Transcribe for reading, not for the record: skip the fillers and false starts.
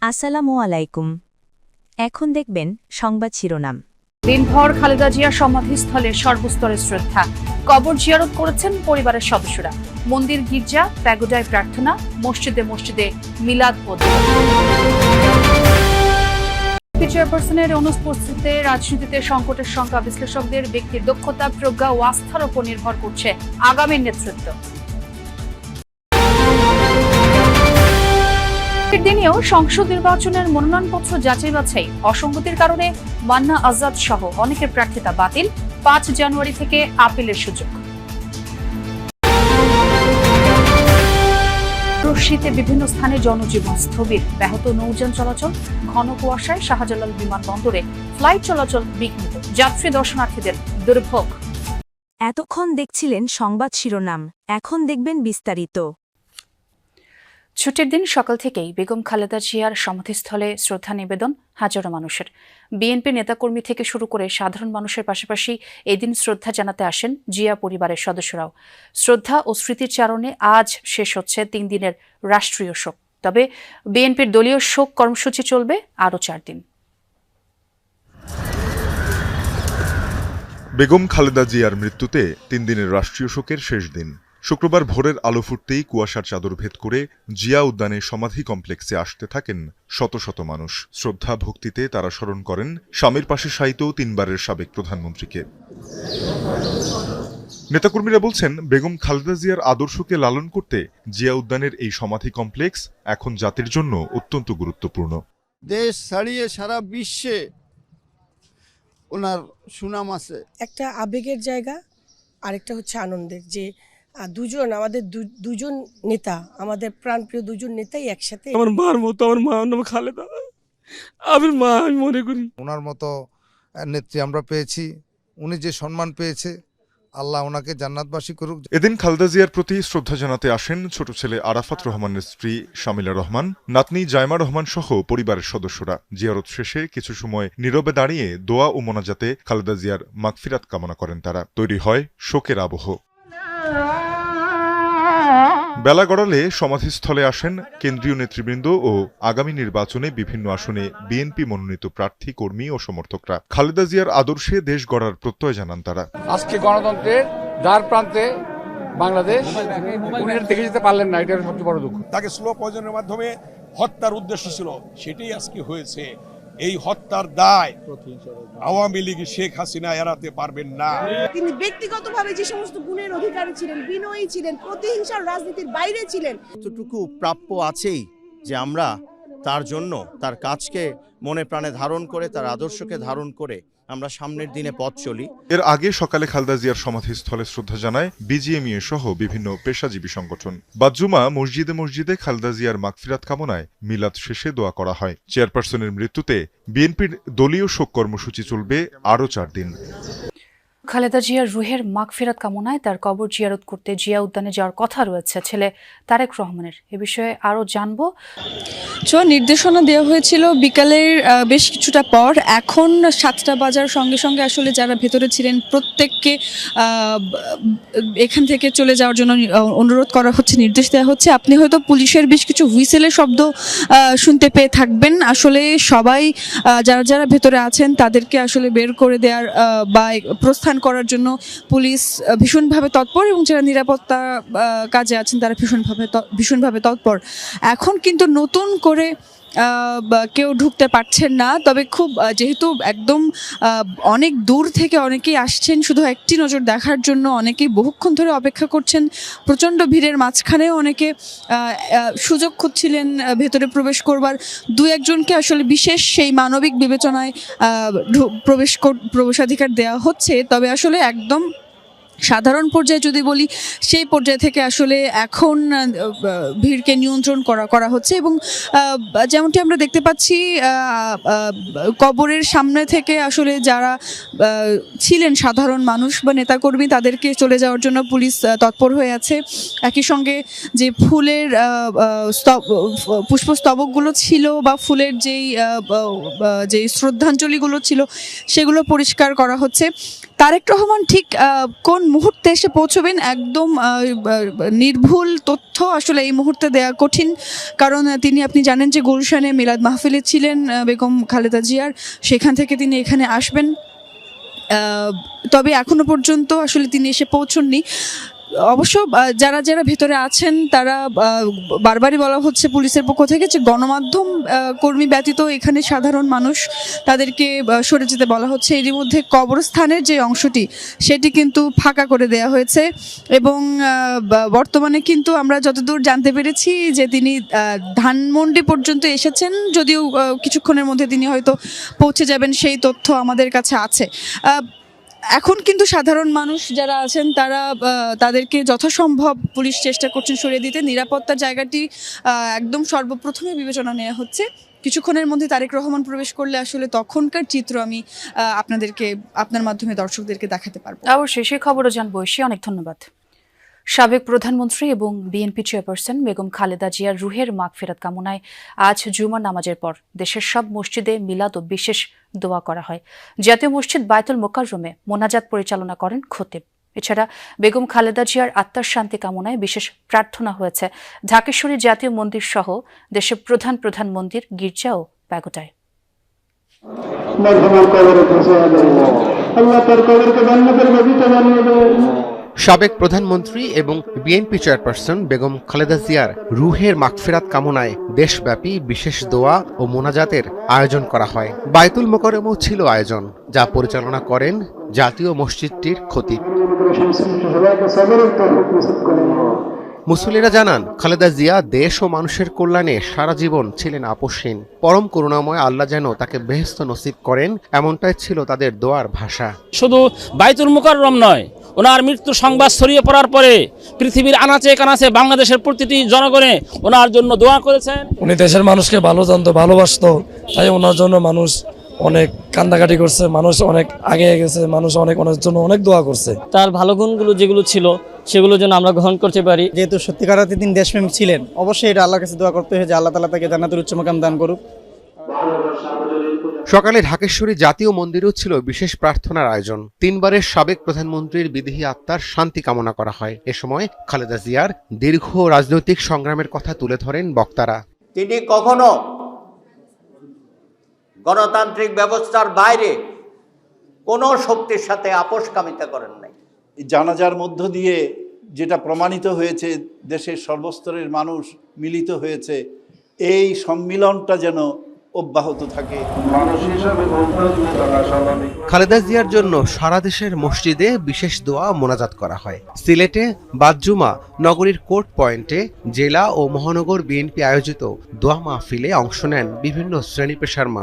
আসসালামু আলাইকুম। এখন দেখবেন সংবাদ শিরোনাম। দিনভর খালেদা জিয়ার সমাধিস্থলে সর্বস্তরের শ্রদ্ধা। কবর জিয়ারত করেছেন পরিবারের সদস্যরা। মন্দির, গির্জা, প্যাগোডায় প্রার্থনা, মসজিদে মসজিদে মিলাদ চেয়ারপারসনের অনুপস্থিতিতে রাজনীতিতে সংকটের সংখ্যা বিশ্লেষকদের ব্যক্তির দক্ষতা, প্রজ্ঞা ও আস্থার উপর নির্ভর করছে আগামী নেতৃত্ব। দিনেও সংসদ নির্বাচনের মনোনয়নপত্র যাচাই বাছাই অসঙ্গতির কারণে মান্না আজাদ সহ অনেকের প্রার্থিতা বাতিল। ৫ জানুয়ারি থেকে আপিলের সুযোগ। শীতে বিভিন্ন স্থানে জনজীবন স্থবির, ব্যাহত নৌযান চলাচল, ঘন কুয়াশায় শাহজালাল বিমানবন্দরে ফ্লাইট চলাচল বিঘ্নিত, যাত্রী দর্শনার্থীদের দুর্ভোগ। এতক্ষণ দেখছিলেন সংবাদ শিরোনাম, এখন দেখবেন বিস্তারিত। ছুটির দিন সকাল থেকেই বেগম খালেদা জিয়ার সমাধিস্থলে শ্রদ্ধা নিবেদন হাজারো মানুষের। বিএনপি নেতাকর্মী থেকে শুরু করে সাধারণ মানুষের পাশাপাশি এদিন শ্রদ্ধা জানাতে আসেন জিয়া পরিবারের সদস্যরাও। শ্রদ্ধা ও স্মৃতিচারণে আজ শেষ হচ্ছে ৩ দিনের রাষ্ট্রীয় শোক। তবে বিএনপির দলীয় শোক কর্মসূচি চলবে আরও ৪ দিন। বেগম খালেদা জিয়ার মৃত্যুতে ৩ দিনের রাষ্ট্রীয় শোকের শেষ দিন। শুক্রবার ভোরের আলো ফুটতেই কুয়াশার চাদর ভেদ করে জিয়া উদ্যানে সমাধি কমপ্লেক্সে আসতে থাকেন শত শত মানুষ। শ্রদ্ধা ভক্তিতে তারা স্মরণ করেন স্বামীর পাশে শায়িত ৩ বারের সাবেক প্রধানমন্ত্রীকে। নেতাকর্মীরা বলছেন, বেগম খালেদা জিয়ার আদর্শকে লালন করতে জিয়া উদ্যানের এই সমাধি কমপ্লেক্স এখন জাতির জন্য অত্যন্ত গুরুত্বপূর্ণ। দেশ ছাড়িয়ে সারা বিশ্বে ওনার সুনাম আছে। একটা আবেগের জায়গা, আরেকটা হচ্ছে আনন্দের, যে দুজন আমাদের দুজন নেতা, আমাদের প্রাণপ্রিয় দুজন নেতাই একসাথে। আমার মার মতো, আমার মা নাম খালেদা, আমার মা আমি মনে করি। ওনার মতো নেত্রী আমরা পেয়েছি, উনি যে সম্মান পেয়েছে, আল্লাহ ওনাকে জান্নাতবাসী করুক। এদিন খালেদা জিয়ার প্রতি শ্রদ্ধা জানাতে আসেন ছোট ছেলে আরাফাত রহমানের স্ত্রী শামিলা রহমান, নাতনি জায়মা রহমান সহ পরিবারের সদস্যরা। জিয়ারত শেষে কিছু সময় নীরবে দাঁড়িয়ে দোয়া ও মোনাজাতে খালেদা জিয়ার মাগফিরাত কামনা করেন তারা। তৈরি হয় শোকের আবহ। বেলা গড়ালে সমাধিস্থলে আসেন কেন্দ্রীয় নেতৃবৃন্দ ও আগামী নির্বাচনে বিভিন্ন আসনে বিএনপি মনোনীত প্রার্থী, কর্মী ও সমর্থকরা। খালেদা জিয়ার আদর্শে দেশ গড়ার প্রত্যয় জানান তারা। আজকে গণতন্ত্রের দ্বার প্রান্তে বাংলাদেশ, উনি দেখে যেতে পারলেন না, এটার সবচেয়ে বড় দুঃখ। তাকে স্লো পয়জনের মাধ্যমে হত্যার উদ্দেশ্য ছিল, সেটাই আজকে হয়েছে। এই হত্যার দায় আওয়ামী লীগ, শেখ হাসিনা এড়াতে পারবেন না। তিনি ব্যক্তিগতভাবে যে সমস্ত গুণের অধিকারী ছিলেন, বিনয়ী ছিলেন, প্রতিহিংসার রাজনীতির বাইরে ছিলেন। এতটুকু প্রাপ্য আছেই যে আমরা তার জন্য তার কাজকে মনে প্রাণে ধারণ করে, তার আদর্শকে ধারণ করে আমরা সামনের দিনে পথ চলি। এর আগে সকালে খালেদা জিয়ার সমাধিস্থলে শ্রদ্ধা জানায় বিজিএমইএ সহ বিভিন্ন পেশাজীবী সংগঠন। বাদজুমা মসজিদে মসজিদে খালেদা জিয়ার মাগফিরাত কামনায় মিলাদ শেষে দোয়া করা হয়। চেয়ারপারসনের মৃত্যুতে বিএনপির দলীয় শোক কর্মসূচি চলবে আরও ৪ দিন। খালেদা জিয়ার রুহের মাগফিরাত কামনায় তার কবর জিয়ারত করতে জিয়া উদ্যানে যাওয়ার কথা রয়েছে ছেলে তারেক রহমানের। এ বিষয়ে আরও জানবো। নির্দেশনা দেওয়া হয়েছিল বিকালের বেশ কিছুটা পর। এখন 7টা বাজার সঙ্গে সঙ্গে আসলে যারা ভেতরে ছিলেন প্রত্যেককে এখান থেকে চলে যাওয়ার জন্য অনুরোধ করা হচ্ছে, নির্দেশ দেওয়া হচ্ছে। আপনি হয়তো পুলিশের বেশ কিছু হুইসেলের শব্দ শুনতে পেয়ে থাকবেন। আসলে সবাই যারা যারা ভেতরে আছেন তাদেরকে আসলে বের করে দেওয়ার বা প্রস্থান করার জন্য পুলিশ ভীষণভাবে তৎপর, এবং যারা নিরাপত্তা কাজে আছেন তারা ভীষণভাবে তৎপর। এখন কিন্তু নতুন করে কেউ ঢুকতে পারছেন না। তবে খুব যেহেতু একদম অনেক দূর থেকে অনেকেই আসছেন শুধু একটি নজর দেখার জন্য, অনেকেই বহুক্ষণ ধরে অপেক্ষা করছেন। প্রচণ্ড ভিড়ের মাঝখানেও অনেকে সুযোগ খুঁজছিলেন ভেতরে প্রবেশ করবার। 2-1জনকে আসলে বিশেষ সেই মানবিক বিবেচনায় প্রবেশাধিকার দেওয়া হচ্ছে। তবে আসলে একদম সাধারণ পর্যায়ে যদি বলি, সেই পর্যায় থেকে আসলে এখন ভিড়কে নিয়ন্ত্রণ করা হচ্ছে। এবং যেমনটি আমরা দেখতে পাচ্ছি, কবরের সামনে থেকে আসলে যারা ছিলেন সাধারণ মানুষ বা নেতাকর্মী, তাদেরকে চলে যাওয়ার জন্য পুলিশ তৎপর হয়ে আছে। একই সঙ্গে যে ফুলের পুষ্পস্তবকগুলো ছিল বা ফুলের যেই শ্রদ্ধাঞ্জলিগুলো ছিল সেগুলো পরিষ্কার করা হচ্ছে। তারেক রহমান ঠিক কোন মুহূর্তে এসে পৌঁছবেন একদম নির্ভুল তথ্য আসলে এই মুহূর্তে দেওয়া কঠিন, কারণ তিনি আপনি জানেন যে গুলশানে মিলাদ মাহফিলে ছিলেন বেগম খালেদা জিয়ার, সেখান থেকে তিনি এখানে আসবেন, তবে এখনো পর্যন্ত আসলে তিনি এসে পৌঁছননি। অবশ্য যারা যারা ভেতরে আছেন তারা বারবারই বলা হচ্ছে পুলিশের পক্ষ থেকে যে গণমাধ্যম কর্মী ব্যতীত এখানে সাধারণ মানুষ তাদেরকে সরে যেতে বলা হচ্ছে। এরই মধ্যে কবরস্থানের যে অংশটি সেটি কিন্তু ফাঁকা করে দেয়া হয়েছে এবং বর্তমানে কিন্তু আমরা যতদূর জানতে পেরেছি যে তিনি ধানমন্ডি পর্যন্ত এসেছেন, যদিও কিছুক্ষণের মধ্যে তিনি হয়তো পৌঁছে যাবেন সেই তথ্য আমাদের কাছে আছে। এখন কিন্তু সাধারণ মানুষ যারা আছেন তারা তাদেরকে যথাসম্ভব পুলিশ চেষ্টা করছেন সরিয়ে দিতে। নিরাপত্তার জায়গাটি একদম সর্বপ্রথমে বিবেচনা নেওয়া হচ্ছে। কিছুক্ষণের মধ্যে তারেক রহমান প্রবেশ করলে আসলে তখনকার চিত্র আমি আপনাদেরকে আপনার মাধ্যমে দর্শকদেরকে দেখাতে পারবো। অবশ্যই সেই খবরও জানবো। অনেক ধন্যবাদ। সাবেক প্রধানমন্ত্রী এবং বিএনপি চেয়ারপারসন বেগম খালেদা জিয়ার রুহের মাগফিরাত কামনায় আজ জুমার নামাজের পর দেশের সব মসজিদে মিলাদ ও বিশেষ দোয়া করা হয়। জাতীয় মসজিদ বায়তুল মোকাররমে মোনাজাত পরিচালনা করেন খতিব। এছাড়া বেগম খালেদা জিয়ার আত্মার শান্তি কামনায় বিশেষ প্রার্থনা হয়েছে ঢাকেশ্বরী জাতীয় মন্দির সহ দেশের প্রধান প্রধান মন্দির, গির্জা ও প্যাগোডায়। সাবেক প্রধানমন্ত্রী এবং বিএনপি চেয়ারপারসন বেগম খালেদা জিয়ার রুহের মাগফিরাত কামনায় দেশব্যাপী বিশেষ দোয়া ও মোনাজাতের আয়োজন করা হয়। বায়তুল মোকাররমেও ছিল আয়োজন, যা পরিচালনা করেন জাতীয় মসজিদটির খতিব। মুসল্লিরা জানান, খালেদা জিয়া দেশ ও মানুষের কল্যাণে সারা জীবন ছিলেন আপোষহীন। পরম করুণাময় আল্লাহ যেন তাকে বেহেশত নসিব করেন, এমনটাই ছিল তাদের দোয়ার ভাষা। শুধু বায়তুল মোকাররম নয়, ওনার মৃত্যু সংবাদ ছড়িয়ে পড়ার পরে পৃথিবীর আনাচে কানাচে বাংলাদেশের প্রতিটি জনগণে ওনার জন্য দোয়া করেছেন। উনি দেশের মানুষকে ভালো জানতো, ভালোবাসতো, তাই ওনার জন্য মানুষ অনেক কান্দাকাটি করছে, মানুষ অনেক আগে গেছে, মানুষ অনেক ওনার জন্য অনেক দোয়া করছে। তার ভালো গুণগুলো যেগুলো ছিল সেগুলো যেন আমরা গ্রহণ করতে পারি। যেহেতু সত্যিকার অর্থে তিনি দেশপ্রেমিক ছিলেন, অবশ্যই এটা আল্লাহর কাছে দোয়া করতে হয় যে আল্লাহ তাআলা তাকে জান্নাতুল উচ্চ মাকাম দান করুক। সকালে ঢাকেশ্বরী জাতীয় মন্দিরেও ছিল বিশেষ প্রার্থনার আয়োজন। 3 বারের সাবেক প্রধানমন্ত্রীর বিদেহী আত্মার শান্তি কামনা করা হয়। এ সময় খালেদা জিয়ার দীর্ঘ রাজনৈতিক সংগ্রামের কথা তুলে ধরেন বক্তারা। তিনি কখনো গণতান্ত্রিক ব্যবস্থার বাইরে কোনো শক্তির সাথে আপোষকামিতা করেন নাই। জানাজার মধ্য দিয়ে যেটা প্রমাণিত হয়েছে, দেশের সর্বস্তরের মানুষ মিলিত হয়েছে, এই সম্মিলনটা যেন অব্যাহত থাকে। খালেদা জিয়ার জন্য সারা দেশের মসজিদে বিশেষ দোয়া মোনাজাত করা হয়। সিলেটে বাদজুমা নগরীর কোর্ট পয়েন্টে জেলা ও মহানগর বিএনপি আয়োজিত দোয়া মাহফিলে অংশ নেন বিভিন্ন শ্রেণী পেশার মানুষ।